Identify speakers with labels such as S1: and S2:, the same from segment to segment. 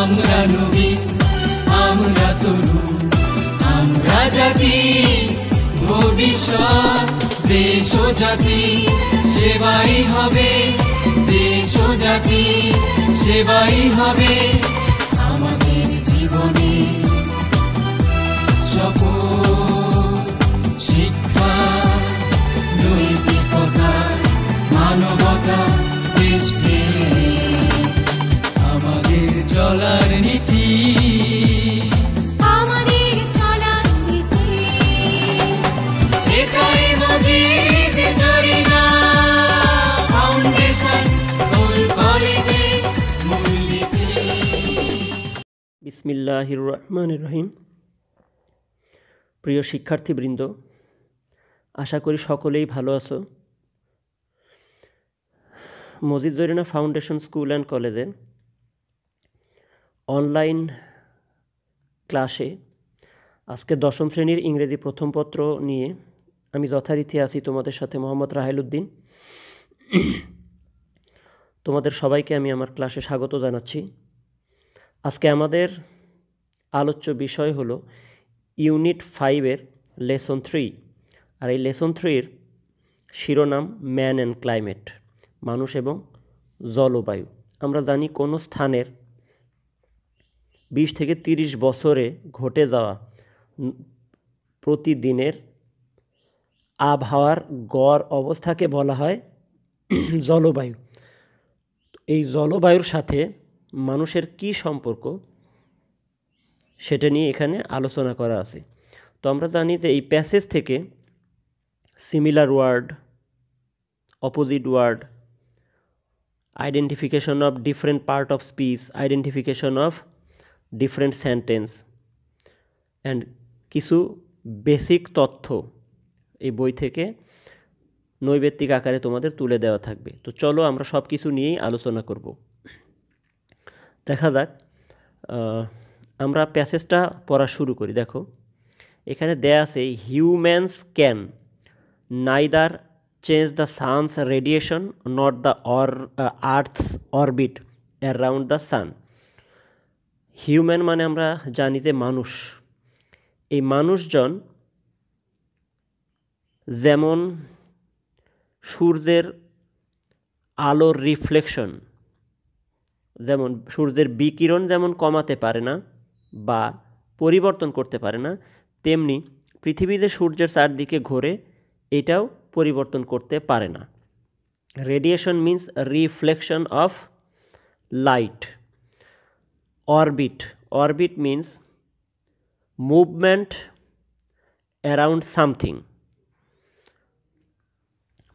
S1: আমরা নবীন, আমরা তরুণ, আমরা জাতি, ভবিষ্যৎ দেশ ও জাতি সেবাই হবে, দেশ ও জাতি সেবাই হবে আমাদের জীবনে শপথ। শিক্ষা, নৈতিকতা, মানবতা, দেশপ্রেম আমাদের চলার নীতি, আমাদের চলার নীতি। এটাই মজিদ জরিনা ফাউন্ডেশন স্কুল কলেজে মূলনীতি।
S2: বিসমিল্লাহির রহমানির রহিম। প্রিয় শিক্ষার্থীবৃন্দ, আশা করি সকলেই ভালো আছো। Majid Zarina foundation school and কলেজের অনলাইন ক্লাসে আজকে 10ম শ্রেণীর ইংরেজি প্রথম পত্র নিয়ে আমি যথারীতি আছি তোমাদের সাথে মোহাম্মদ রাহেল উদ্দিন। তোমাদের সবাইকে আমি আমার ক্লাসে স্বাগত জানাচ্ছি। আজকে আমাদের আলোচ্য বিষয় হলো ইউনিট 5-এর লেসন 3, আর এই লেসন 3-এর শিরোনাম ম্যান অ্যান্ড ক্লাইমেট, মানুষ এবং জলবায়ু। আমরা জানি কোনো স্থানের 20 থেকে 30 বছরে ঘটে যাওয়া প্রতিদিনের আবহাওয়ার গড় অবস্থাকে বলা হয় জলবায়ু। এই জলবায়ুর সাথে মানুষের কি সম্পর্ক সেটা নিয়ে এখানে আলোচনা করা আছে। তো আমরা জানি যে এই প্যাসেজ থেকে similar word, opposite word, identification of different part of speech, identification of different sentence and কিছু বেসিক তথ্য এই বই থেকে নৈবেত্তিক আকারে তোমাদের তুলে দেওয়া থাকবে। তো চলো আমরা সব কিছু নিয়েই আলোচনা করব। দেখা যাক, আমরা প্যাসেজটা পড়া শুরু করি। দেখো, এখানে দেয়া আছে humans can neither change the sun's radiation not the earth's orbit around the sun. Human মানে আমরা জানি যে মানুষ। এই মানুষজন যেমন সূর্যের আলোর রিফ্লেকশন, যেমন সূর্যের বিকিরণ যেমন কমাতে পারে না বা পরিবর্তন করতে পারে না, তেমনি পৃথিবী যে সূর্যের চারদিকে ঘোরে এটাও পরিবর্তন করতে পারে না। Radiation means reflection of light. Orbit means movement around something,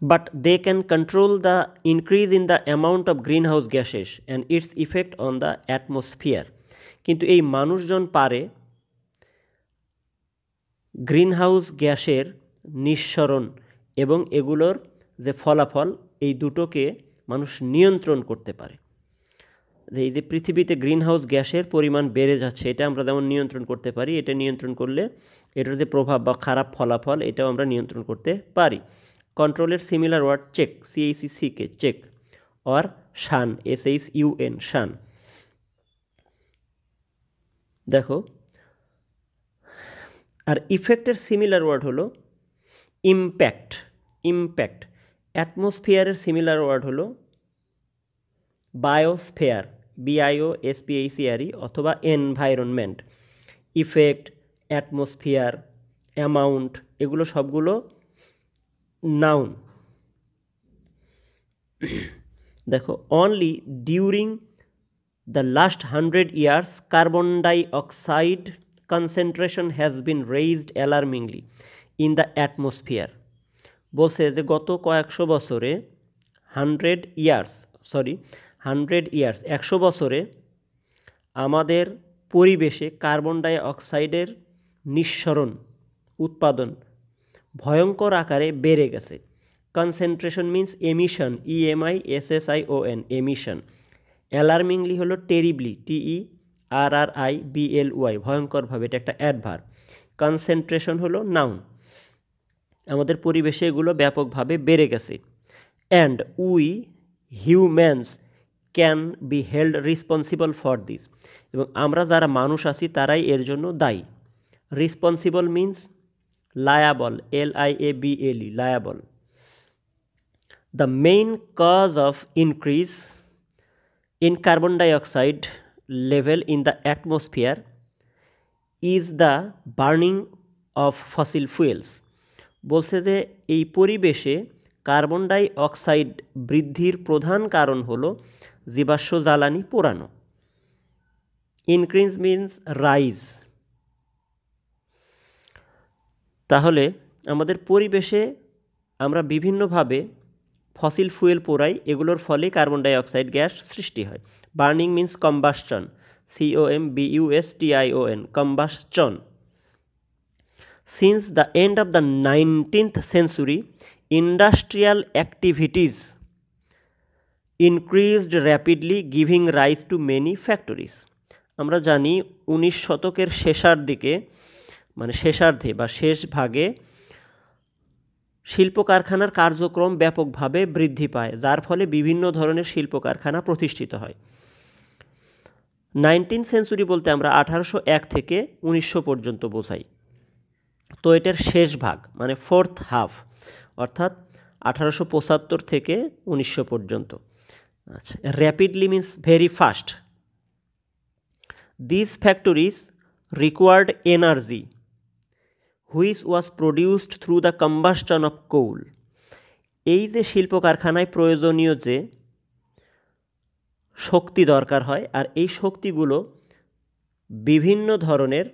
S2: but they can control the increase in the amount of greenhouse gases and its effect on the atmosphere. কিন্তু এই মানুষজন পারে গ্রিনহাউস গ্যাসের নিঃসরণ এবং এগুলোর যে ফলাফল, এই দুটোকে মানুষ নিয়ন্ত্রণ করতে পারে। যে এই যে পৃথিবীতে গ্রিনহাউস গ্যাসের পরিমাণ বেড়ে যাচ্ছে, এটা আমরা যেমন নিয়ন্ত্রণ করতে পারি, এটা নিয়ন্ত্রণ করলে এটার যে প্রভাব বা খারাপ ফলাফল এটাও আমরা নিয়ন্ত্রণ করতে পারি। কন্ট্রোলের similar word check, CHECK, check, or shun, SHUN, shun. দেখো, আর ইফেক্টের সিমিলার ওয়ার্ড হলো ইম্প্যাক্ট। অ্যাটমসফিয়ারের সিমিলার ওয়ার্ড হলো বায়োস্ফিয়ার, BIOSPHERE, অথবা এনভায়রনমেন্ট। ইফেক্ট, অ্যাটমসফিয়ার, অ্যামাউন্ট, এগুলো সবগুলো নাউন। দেখো, only during the last 100 years carbon dioxide concentration has been raised alarmingly in the atmosphere. বলছে যে গত কয়েকশো বছরে 100 years 100 বছরে আমাদের পরিবেশে কার্বন ডাইঅক্সাইডের নিঃসরণ, উৎপাদন ভয়ঙ্কর আকারে বেড়ে গেছে। Concentration means emission, EMISSION, emission. Alarmingly হলো টেরিবলি, TERRIBLY, ভয়ঙ্করভাবে, এটা একটা অ্যাডভার্ব। কনসেন্ট্রেশন হলো নাউন। আমাদের পরিবেশে এগুলো ব্যাপকভাবে বেড়ে গেছে। And we humans can be held responsible for this, এবং আমরা যারা মানুষ আছি তারাই এর জন্য দায়ী। Responsible means liable, LIABLE, liable. The main cause of increase in carbon dioxide level in the atmosphere is the burning of fossil fuels। বলছে যে এই পরিবেশে কার্বন ডাই অক্সাইড বৃদ্ধির প্রধান কারণ হলো জীবাশ্ম জ্বালানি পোড়ানো। Increase means rise. তাহলে আমাদের পরিবেশে আমরা বিভিন্নভাবে ফসিল ফুয়েল পোড়াই, এগুলোর ফলে কার্বন ডাই অক্সাইড গ্যাস সৃষ্টি হয়। Burning means combustion, COMBUSTION, combustion. Since the end of the 19th century industrial activities increased rapidly giving rise to many factories. আমরা জানি 19 শতকের শেষার দিকে, মানে শেষার্ধে বা শেষ ভাগে শিল্প কারখানার কার্যক্রম ব্যাপকভাবে বৃদ্ধি পায়, যার ফলে বিভিন্ন ধরনের শিল্প কারখানা প্রতিষ্ঠিত হয়। 19th century বলতে আমরা 1801 থেকে 1900 পর্যন্ত বোঝাই। তো এটার শেষ ভাগ মানে ফোর্থ হাফ, অর্থাৎ 1875 থেকে 1900 পর্যন্ত। আচ্ছা, rapidly means very fast. This factories required energy which was produced through the combustion of coal। এই যে শিল্প কারখানায় প্রয়োজনীয় যে শক্তি দরকার হয়, আর এই শক্তিগুলো বিভিন্ন ধরনের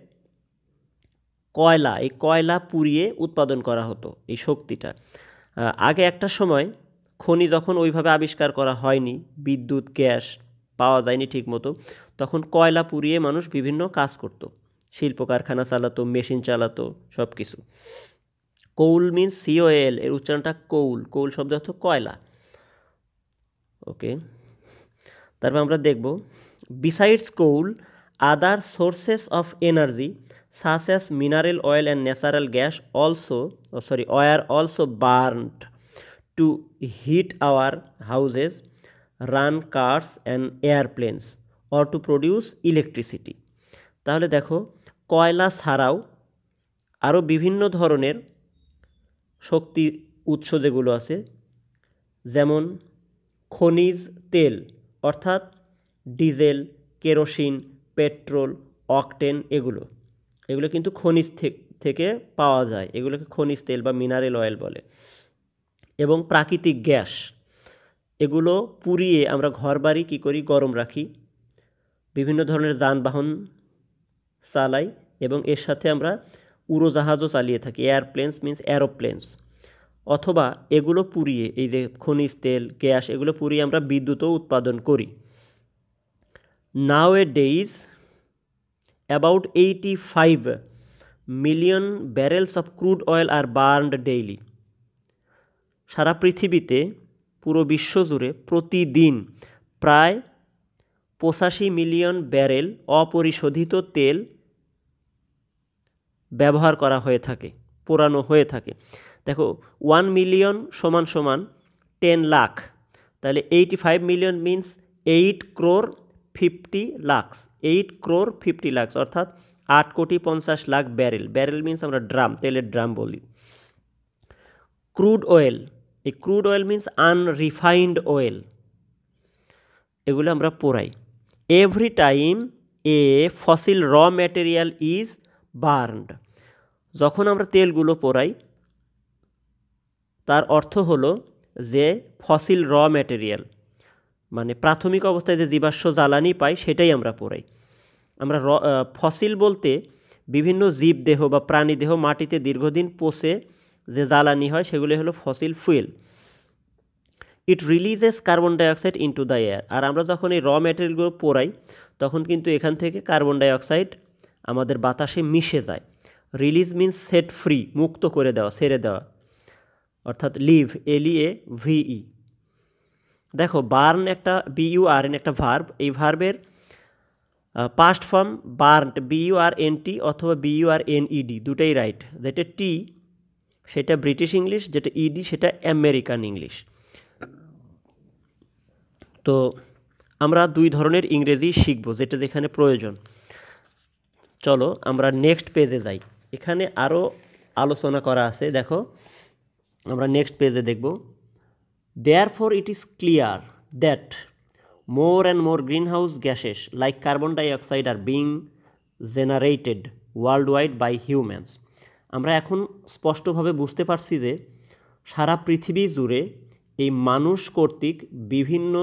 S2: কয়লা, এই কয়লা পুড়িয়ে উৎপাদন করা হতো এই শক্তিটা। আগে একটা সময় খনি যখন ওইভাবে আবিষ্কার করা হয়নি, বিদ্যুৎ গ্যাস পাওয়া যায়নি ঠিকমতো, তখন কয়লা পুড়িয়ে মানুষ বিভিন্ন কাজ করত, শিল্প কারখানা চালাতো, মেশিন চালাতো, সব কিছু। কোল মিন্স COAL, এর উচ্চারণটা কৌল। কৌল শব্দ অর্থ কয়লা। ওকে, তারপর আমরা দেখব besides coal other sources of energy such as mineral oil and natural gas were also burned to heat our houses, run cars and airplanes or to produce electricity. তাহলে দেখো, কয়লা ছাড়াও আরও বিভিন্ন ধরনের শক্তি উৎস যেগুলো আছে, যেমন খনিজ তেল অর্থাৎ ডিজেল, কেরোসিন, পেট্রোল, অকটেন, এগুলো কিন্তু খনিজ থেকে পাওয়া যায়, এগুলোকে খনিজ তেল বা মিনারেল অয়েল বলে। এবং প্রাকৃতিক গ্যাস, এগুলো পুড়িয়ে আমরা ঘরবাড়ি কী করি, গরম রাখি, বিভিন্ন ধরনের যানবাহন চালাই, এবং এর সাথে আমরা উড়োজাহাজও চালিয়ে থাকি, এয়ারপ্লেনস মিন্স অ্যারোপ্লেনস। অথবা এগুলো পুড়িয়ে, এই যে খনিজ তেল, গ্যাস, এগুলো পুড়িয়ে আমরা বিদ্যুৎও উৎপাদন করি। Now a days about 85 million barrels of crude oil are burned daily. সারা পৃথিবীতে, পুরো বিশ্বজুড়ে প্রতিদিন প্রায় 85 মিলিয়ন ব্যারেল অপরিশোধিত তেল ব্যবহার করা হয়ে থাকে, পোড়ানো হয়ে থাকে। দেখো, 1 মিলিয়ন সমান 10 লাখ, তাহলে 85 million means 8 crore 50 lakhs, 8 crore 50 lakhs, অর্থাৎ 8 crore 50 lakh barrel. Barrel means আমরা ড্রাম, তেলের ড্রাম বলি। ক্রুড অয়েল, এই crude oil means unrefined oil, এগুলো আমরা পোড়াই। Every time a fossil raw material is burned. যখন আমরা তেলগুলো পোড়াই, তার অর্থ হলো যে ফসিল র ম্যাটেরিয়াল মানে প্রাথমিক অবস্থায় যে জীবাশ্ম জ্বালানি পাই, সেটাই আমরা পোড়াই। আমরা ফসিল বলতে বিভিন্ন জীবদেহ বা প্রাণীদেহ মাটিতে দীর্ঘদিন পচে যে জ্বালানি হয়, সেগুলো হলো fossil fuel. It releases carbon dioxide into the air. আর আমরা যখন এই র ম্যাটেরিয়ালগুলো পোড়াই, তখন কিন্তু এখান থেকে কার্বন ডাইঅক্সাইড আমাদের বাতাসে মিশে যায়। রিলিজ মিন্স সেট ফ্রি, মুক্ত করে দেওয়া, ছেড়ে দেওয়া, অর্থাৎ লিভ, LEAVE। দেখো, বার্ন একটা BURN একটা ভার্ব, এই ভার্বের পাস্ট ফর্ম বার্নড BURNT অথবা BURNED, দুটাই রাইট। যেটা টি সেটা ব্রিটিশ ইংলিশ, যেটা ED সেটা আমেরিকান ইংলিশ। তো আমরা দুই ধরনের ইংরেজি শিখব, যেটা যেখানে প্রয়োজন। চলো আমরা নেক্সট পেজে যাই। এখানে আরও আলোচনা করা আছে, দেখো আমরা নেক্সট পেজে দেখব। Therefore it is clear that more and more greenhouse gases like carbon dioxide are being generated worldwide by humans. আমরা এখন স্পষ্টভাবে বুঝতে পারছি যে সারা পৃথিবী জুড়ে এই মানুষ কর্তৃক বিভিন্ন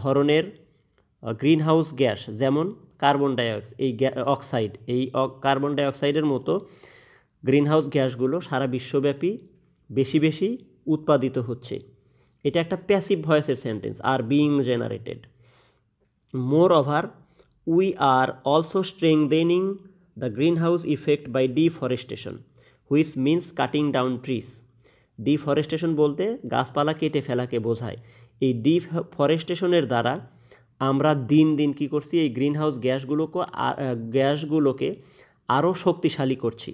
S2: ধরনের গ্রিনহাউস গ্যাস, যেমন কার্বন ডাইঅক্সাইড, এই কার্বন ডাইঅক্সাইডের মতো গ্রিনহাউস গ্যাসগুলো সারা বিশ্বব্যাপী বেশি বেশি উৎপাদিত হচ্ছে। এটা একটা প্যাসিভ ভয়েসের সেন্টেন্স, আর being generated. Moreover we are also strengthening the greenhouse effect by deforestation, which means cutting down trees. Deforestation বলতে গাছপালা কেটে ফেলাকে বোঝায়। এই ডিফরেস্টেশনের দ্বারা আমরা দিন দিন কী করছি, এই গ্রিনহাউস গ্যাসগুলোকে আরও শক্তিশালী করছি।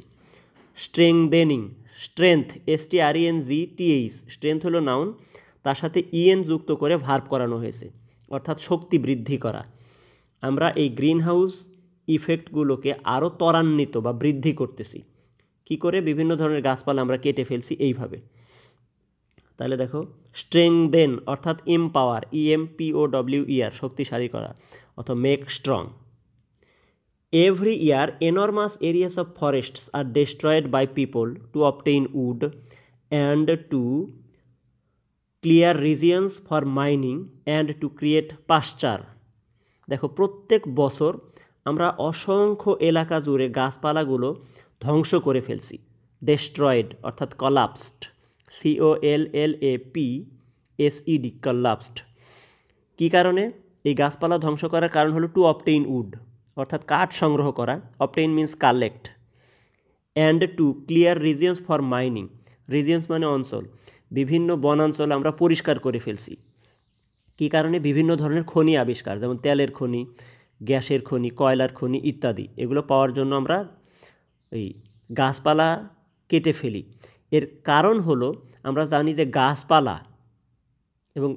S2: স্ট্রেংথেনিং, স্ট্রেংথ, STRENGTH, স্ট্রেংথ হলো নাউন, তার সাথে ইএন যুক্ত করে ভার্ব করানো হয়েছে, অর্থাৎ শক্তি বৃদ্ধি করা। আমরা এই গ্রিনহাউস ইফেক্টগুলোকে আরও ত্বরান্বিত বা বৃদ্ধি করতেছি। কি করে? বিভিন্ন ধরনের গাছপালা আমরা কেটে ফেলছি এইভাবে। তাহলে দেখো, স্ট্রেংথেন অর্থাৎ এমপাওয়ার, EMPOWER, শক্তিশালী করা অথবা make strong. Every year, enormous areas of forests are destroyed by people to obtain wood and to clear regions for mining and to create pasture. দেখো, প্রত্যেক বছর আমরা অসংখ্য এলাকা জুড়ে গাছপালাগুলো ধ্বংস করে ফেলছি। ডেস্ট্রয়েড অর্থাৎ কলাপসড, COLLAPSED, কলাপসড। কী কারণে? এই গাছপালা ধ্বংস করার কারণ হলো টু অবটেইন উড, অর্থাৎ কাঠ সংগ্রহ করা। Obtain means collect. And to clear regions for mining, regions মানে অঞ্চল। বিভিন্ন বনাঞ্চল আমরা পরিষ্কার করে ফেলছি। কী কারণে? বিভিন্ন ধরনের খনি আবিষ্কার, যেমন তেলের খনি, গ্যাসের খনি, কয়লার খনি ইত্যাদি। এগুলো পাওয়ার জন্য আমরা এই গাছপালা কেটে ফেলি। এর কারণ হলো আমরা জানি যে গাছপালা এবং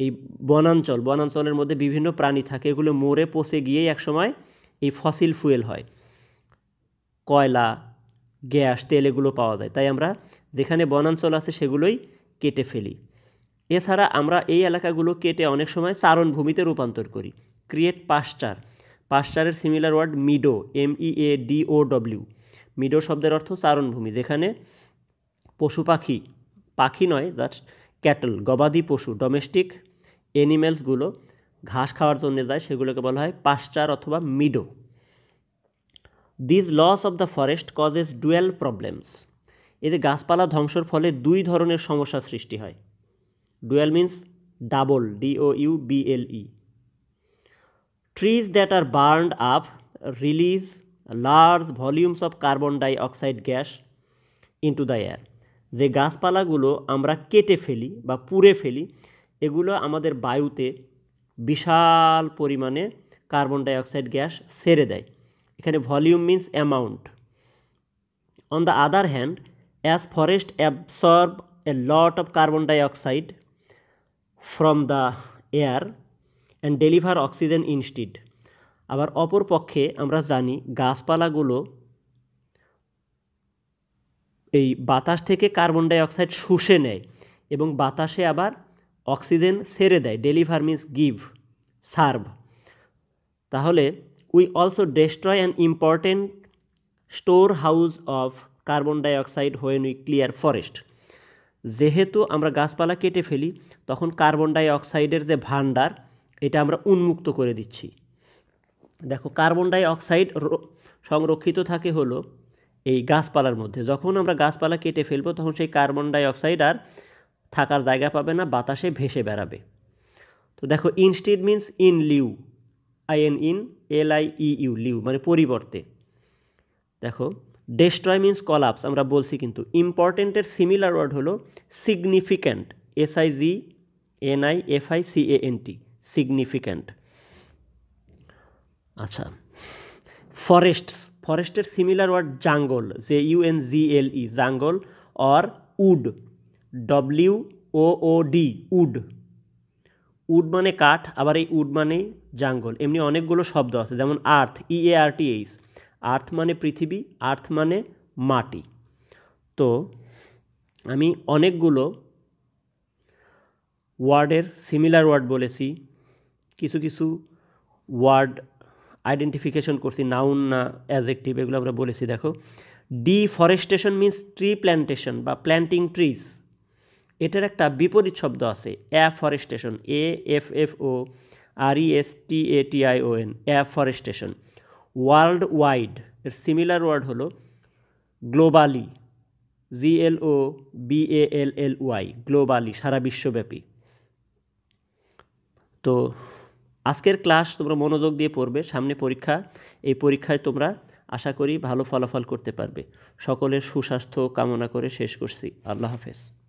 S2: এই বনাঞ্চলের মধ্যে বিভিন্ন প্রাণী থাকে, এগুলো মরে পচে গিয়েই একসময় এই ফসিল ফুয়েল হয়, কয়লা, গ্যাস, তেল এগুলো পাওয়া যায়। তাই আমরা যেখানে বনাঞ্চল আছে সেগুলোই কেটে ফেলি। এছাড়া আমরা এই এলাকাগুলো কেটে অনেক সময় চারণভূমিতে রূপান্তর করি। ক্রিয়েট পাস্চার, পাস্চারের similar word meadow, MEADOW। Meadow শব্দের অর্থ চারণভূমি, যেখানে পশু পাখি, পাখি নয়, জাস্ট ক্যাটল, গবাদি পশু, ডোমেস্টিক অ্যানিমেলসগুলো ঘাস খাওয়ার জন্য যায়, সেগুলোকে বলা হয় পাস্চার অথবা meadow. This loss of the forest causes dual problems. এই যে গাছপালা ধ্বংসের ফলে দুই ধরনের সমস্যা সৃষ্টি হয়। Dual means double, DOUBLE। Trees that R burned up release large volumes of carbon dioxide gas into the air. যে গাছপালাগুলো আমরা কেটে ফেলি বা পুড়ে ফেলি, এগুলো আমাদের বায়ুতে বিশাল পরিমাণে কার্বন ডাইঅক্সাইড গ্যাস ছেড়ে দেয়। এখানে volume means amount. On the other hand, as forest absorb A lot of carbon dioxide from the air and deliver oxygen instead. আবার অপর পক্ষে আমরা জানি গাছপালাগুলো এই বাতাস থেকে কার্বন ডাইঅক্সাইড শুষে নেয় এবং বাতাসে আবার অক্সিজেন ছেড়ে দেয়। Deliver means give, serve. তাহলে we also destroy an important store house of carbon dioxide when we clear forest. যেহেতু আমরা গাছপালা কেটে ফেলি, তখন কার্বন ডাইঅক্সাইডের যে ভাণ্ডার, এটা আমরা উন্মুক্ত করে দিচ্ছি। দেখো, কার্বন ডাইঅক্সাইড সংরক্ষিত থাকে হলো এই গাছপালার মধ্যে। যখন আমরা গাছপালা কেটে ফেলবো, তখন সেই কার্বন ডাইঅক্সাইড আর থাকার জায়গা পাবে না, বাতাসে ভেসে বেড়াবে। তো দেখো, instead means in lieu, INLIEU, lieu মানে পরিবর্তে। দেখো, ডেস্ট্রয় মিন্স কলাপস, আমরা বলছি, কিন্তু ইম্পর্টেন্টের সিমিলার ওয়ার্ড হলো সিগনিফিক্যান্ট, SIGNIFICANT, সিগনিফিক্যান্ট। আচ্ছা, ফরেস্টের similar word jungle, JUNGLE, jungle, or wood, WOOD, wood. Wood মানে কাঠ, আবার এই উড মানে জাঙ্গল। এমনি অনেকগুলো শব্দ আছে, যেমন আর্থ, EARTH, আর্থ মানে পৃথিবী, আর্থ মানে মাটি। তো আমি অনেকগুলো ওয়ার্ডের সিমিলার ওয়ার্ড বলেছি, কিছু কিছু ওয়ার্ড আইডেন্টিফিকেশন করছি, নাউন না অ্যাডজেক্টিভ, এগুলো আমরা বলেছি। দেখো, ডিফরেস্টেশন মিন্স ট্রি প্ল্যান্টেশন বা প্ল্যান্টিং ট্রিজ। এটার একটা বিপরীত শব্দ আছে, afforestation, AFFORESTATION, afforestation. World wide এর সিমিলার ওয়ার্ড হলো গ্লোবালি, GLOBALLY, গ্লোবালি, সারা বিশ্বব্যাপী। তো আজকের ক্লাস তোমরা মনোযোগ দিয়ে পড়বে, সামনে পরীক্ষা, এই পরীক্ষায় তোমরা আশা করি ভালো ফলাফল করতে পারবে। সকলের সুস্বাস্থ্য কামনা করে শেষ করছি। আল্লাহ হাফেজ।